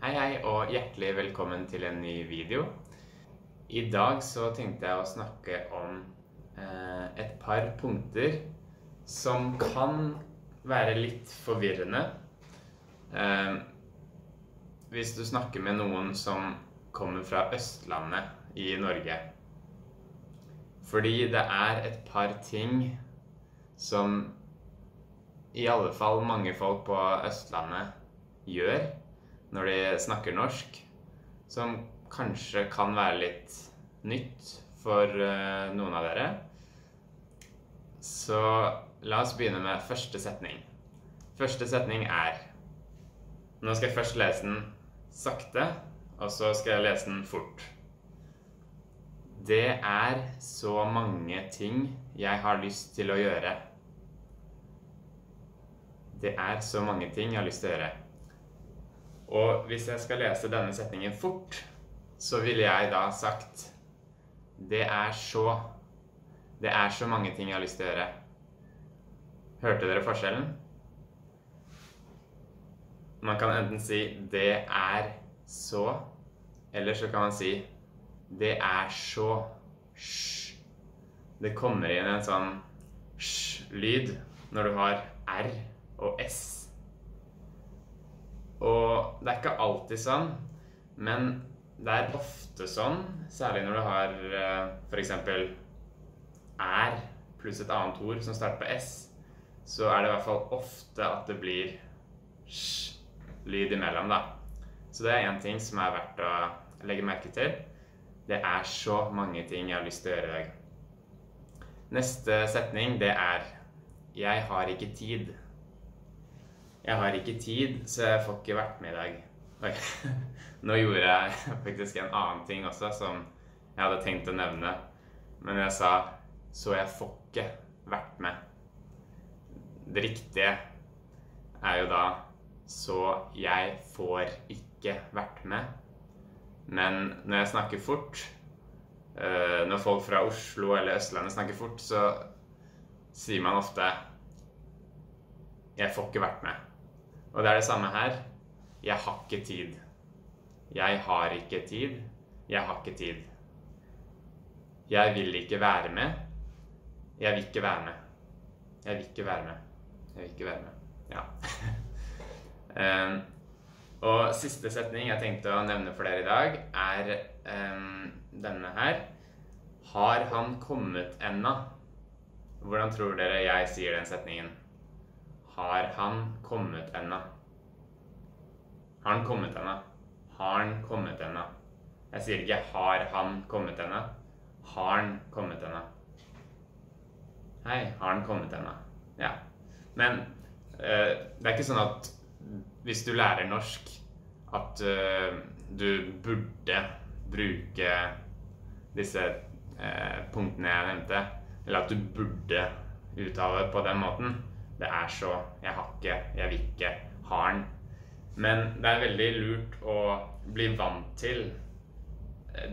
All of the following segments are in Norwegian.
Hei og hjertelig velkommen til en ny video. I dag så tenkte jeg å snakke om et par punkter som kan være litt forvirrende. Hvis du snakker med noen som kommer fra Østlandet i Norge. Fordi det er et par ting som i alle fall mange folk på Østlandet gjør når de snakker norsk, som kanskje kan være litt nytt for noen av dere. Så la oss begynne med første setning. Første setning er, nå skal jeg først lese den sakte, og så skal jeg lese den fort. Det er så mange ting jeg har lyst til å gjøre. Det er så mange ting jeg har lyst til å gjøre. Og hvis jeg skal lese denne setningen fort, så ville jeg da sagt det er så mange ting jeg har lyst til å gjøre. Hørte dere forskjellen? Man kan enten si det er så, eller så kan man si det er så. Det kommer inn en sånn lyd når du har R og S. Og det er ikke alltid sånn, men det er ofte sånn, særlig når du har for eksempel er pluss et annet ord som starter på S, så er det i hvert fall ofte at det blir lyd imellom da. Så det er en ting som er verdt å legge merke til. Det er så mange ting jeg har lyst til å gjøre i dag. Neste setning, det er jeg har ikke tid. Jeg har ikke tid, så jeg får ikke vært med i dag. Okay. Nå gjorde jeg faktisk en annen ting også som jeg hadde tenkt å nevne. Men jeg sa, så jeg får ikke vært med. Det riktige er jo da, så jeg får ikke vært med. Men når jeg snakker fort, når folk fra Oslo eller Østlandet snakker fort, så sier man ofte, jeg får ikke vært med. Og det er det samme her. Jeg har ikke tid. Jeg har ikke tid. Jeg har ikke tid. Jeg vil ikke være med. Jeg vil ikke være med. Jeg vil ikke være med. Jeg vil ikke være med. Ja. Og siste setning jeg tenkte å nevne for dere i dag er denne her. Har han kommet ennå? Hvordan tror dere jeg sier den setningen? Har han kommet ennå? Har han kommet ennå? Har han kommet ennå? Jeg sier ikke har han kommet ennå. Har han kommet ennå? Hei, har han kommet ennå? Ja. Men det er ikke sånn at hvis du lærer norsk at du burde bruke disse punktene jeg nevnte, eller at du burde uttale på den måten. Det er så, jeg har ikke, jeg vil ikke, har han. Men det er veldig lurt å bli vant til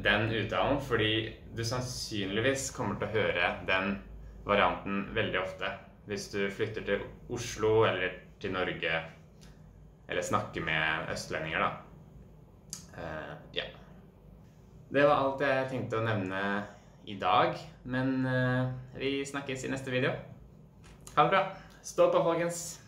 den uttalen, fordi du sannsynligvis kommer til å høre den varianten veldig ofte. Hvis du flytter til Oslo eller til Norge, eller snakker med østlendinger da. Ja. Det var alt jeg tenkte å nevne i dag, men vi snakkes i neste video. Ha det bra! Stå på, folkens!